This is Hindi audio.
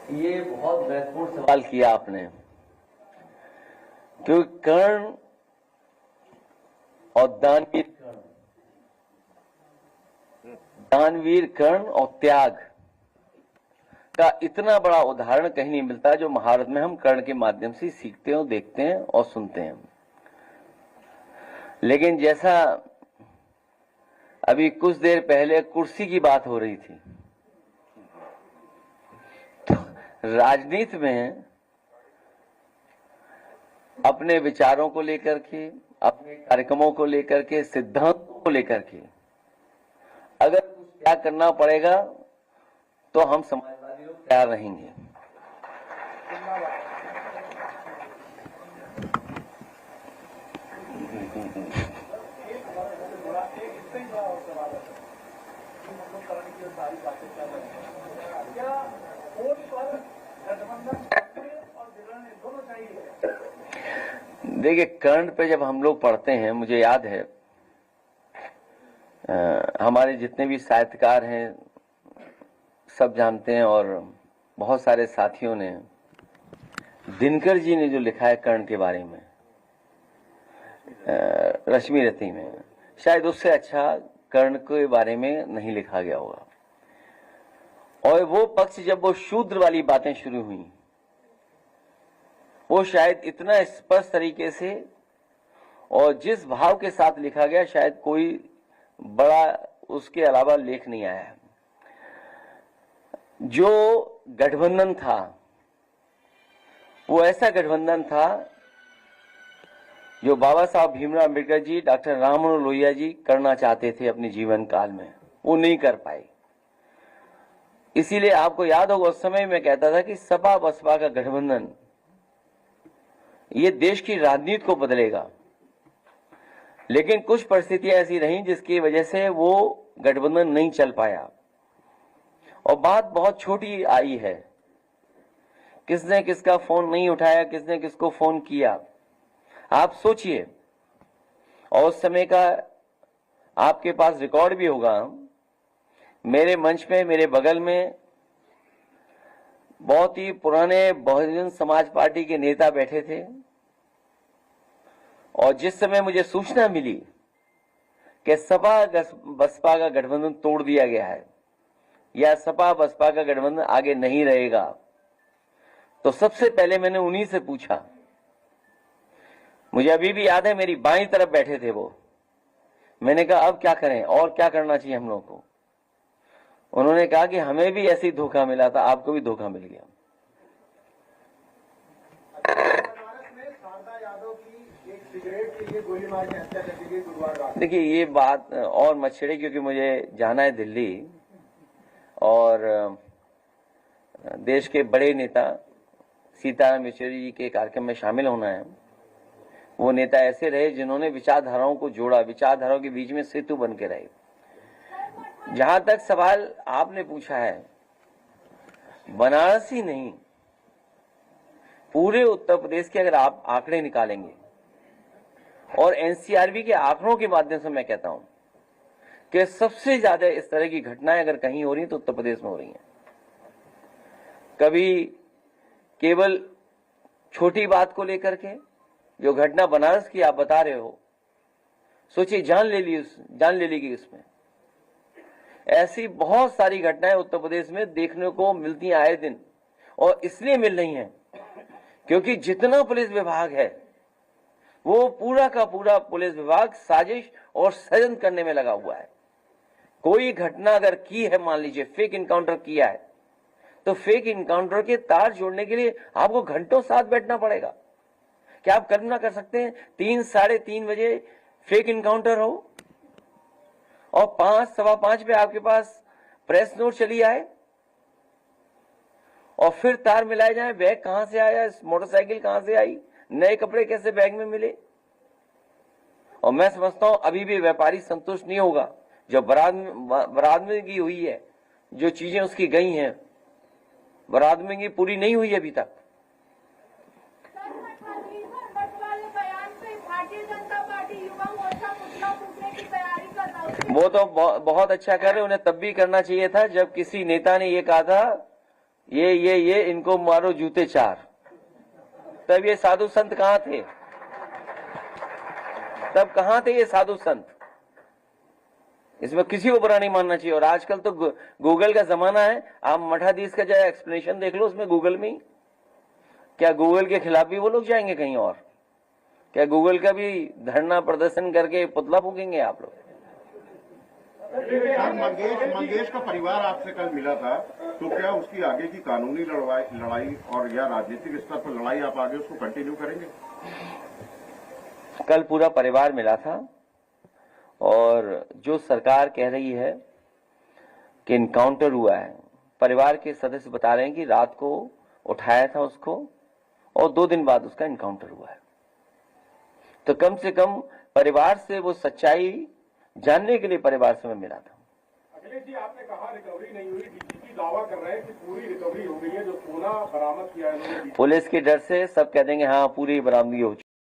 ये बहुत महत्वपूर्ण सवाल किया आपने, क्योंकि कर्ण और दानवीर कर्ण और त्याग का इतना बड़ा उदाहरण कहीं नहीं मिलता जो महाभारत में हम कर्ण के माध्यम से सीखते हैं, देखते हैं और सुनते हैं। लेकिन जैसा अभी कुछ देर पहले कुर्सी की बात हो रही थी, तो राजनीति में अपने विचारों को लेकर के, अपने कार्यक्रमों को लेकर के, सिद्धांतों को लेकर के अगर कुछ त्याग करना पड़ेगा तो हम समाजवादी लोग तैयार रहेंगे। देखिए, कर्ण पे जब हम लोग पढ़ते हैं, मुझे याद है हमारे जितने भी साहित्यकार हैं सब जानते हैं, और बहुत सारे साथियों ने, दिनकर जी ने जो लिखा है कर्ण के बारे में रश्मि रति में, शायद उससे अच्छा कर्ण के बारे में नहीं लिखा गया होगा। और वो पक्ष जब वो शूद्र वाली बातें शुरू हुई, वो शायद इतना स्पष्ट तरीके से और जिस भाव के साथ लिखा गया, शायद कोई बड़ा उसके अलावा लेख नहीं आया। जो गठबंधन था वो ऐसा गठबंधन था जो बाबा साहब भीमराव अम्बेडकर जी, डॉक्टर राम मनोहर लोहिया जी करना चाहते थे अपने जीवन काल में, वो नहीं कर पाए। इसीलिए आपको याद होगा उस समय मैं कहता था कि सपा बसपा का गठबंधन ये देश की राजनीति को बदलेगा। लेकिन कुछ परिस्थितियां ऐसी रहीं जिसकी वजह से वो गठबंधन नहीं चल पाया, और बात बहुत छोटी आई है, किसने किसका फोन नहीं उठाया, किसने किसको फोन किया, आप सोचिए। और उस समय का आपके पास रिकॉर्ड भी होगा, मेरे मंच पे मेरे बगल में बहुत ही पुराने बहुजन समाज पार्टी के नेता बैठे थे, और जिस समय मुझे सूचना मिली कि सपा बसपा का गठबंधन तोड़ दिया गया है या सपा बसपा का गठबंधन आगे नहीं रहेगा, तो सबसे पहले मैंने उन्हीं से पूछा। मुझे अभी भी याद है, मेरी बाईं तरफ बैठे थे वो। मैंने कहा अब क्या करें और क्या करना चाहिए हम लोग को। उन्होंने कहा कि हमें भी ऐसी धोखा मिला था, आपको भी धोखा मिल गया। देखिए, ये बात और मत छेड़े, क्योंकि मुझे जाना है दिल्ली, और देश के बड़े नेता सीताराम येचुरी जी के कार्यक्रम में शामिल होना है। वो नेता ऐसे रहे जिन्होंने विचारधाराओं को जोड़ा, विचारधाराओं के बीच में सेतु बन के रहे। जहां तक सवाल आपने पूछा है, बनारस ही नहीं, पूरे उत्तर प्रदेश के अगर आप आंकड़े निकालेंगे, और एनसीआरबी के आंकड़ों के माध्यम से मैं कहता हूं कि सबसे ज्यादा इस तरह की घटनाएं अगर कहीं हो रही हैं तो उत्तर प्रदेश में हो रही हैं। कभी केवल छोटी बात को लेकर के, जो घटना बनारस की आप बता रहे हो, सोचिए जान ले ली उसमें। ऐसी बहुत सारी घटनाएं उत्तर प्रदेश में देखने को मिलती हैं आए दिन, और इसलिए मिल रही हैं क्योंकि जितना पुलिस विभाग है वो पूरा का पूरा पुलिस विभाग साजिश और षड्यंत्र करने में लगा हुआ है। कोई घटना अगर की है, मान लीजिए फेक इनकाउंटर किया है, तो फेक इनकाउंटर के तार जोड़ने के लिए आपको घंटों साथ बैठना पड़ेगा। क्या आप कल्पना कर सकते हैं 3 साढ़े 3 बजे फेक इनकाउंटर हो और 5 सवा 5 पे आपके पास प्रेस नोट चली आए, और फिर तार मिलाए जाए, बैग कहां से आया, मोटरसाइकिल कहां से आई, नए कपड़े कैसे बैग में मिले। और मैं समझता हूं अभी भी व्यापारी संतुष्ट नहीं होगा। जो बारात में की हुई है, जो चीजें उसकी गई हैं, बारात में की पूरी नहीं हुई अभी तक। वो तो बहुत अच्छा कर रहे, उन्हें तब भी करना चाहिए था जब किसी नेता ने ये कहा था ये इनको मारो जूते चार। तब ये साधु संत कहां थे? तब कहां थे ये साधु संत? इसमें किसी को बुरा नहीं मानना चाहिए। और आजकल तो गूगल का जमाना है, आप मठाधीश का जो एक्सप्लेनेशन देख लो उसमें गूगल में ही। क्या गूगल के खिलाफ भी वो लोग जाएंगे कहीं और? क्या गूगल का भी धरना प्रदर्शन करके पुतला फूकेंगे आप लोग? मंगेश का परिवार आपसे कल मिला था, तो क्या उसकी आगे की कानूनी लड़ाई और या राजनीतिक स्तर पर लड़ाई आप आगे उसको कंटिन्यू करेंगे? कल पूरा परिवार मिला था और जो सरकार कह रही है कि इनकाउंटर हुआ है, परिवार के सदस्य बता रहे हैं कि रात को उठाया था उसको और 2 दिन बाद उसका इनकाउंटर हुआ है। तो कम से कम परिवार से वो सच्चाई जानने के लिए परिवार से मैं मिला था। अखिलेश जी, आपने कहा रिकवरी नहीं हुई, डीजीपी दावा कर रहे हैं कि पूरी रिकवरी हो गई है, जो सोना बरामद किया है। पुलिस के डर से सब कह देंगे हाँ पूरी बरामदगी हो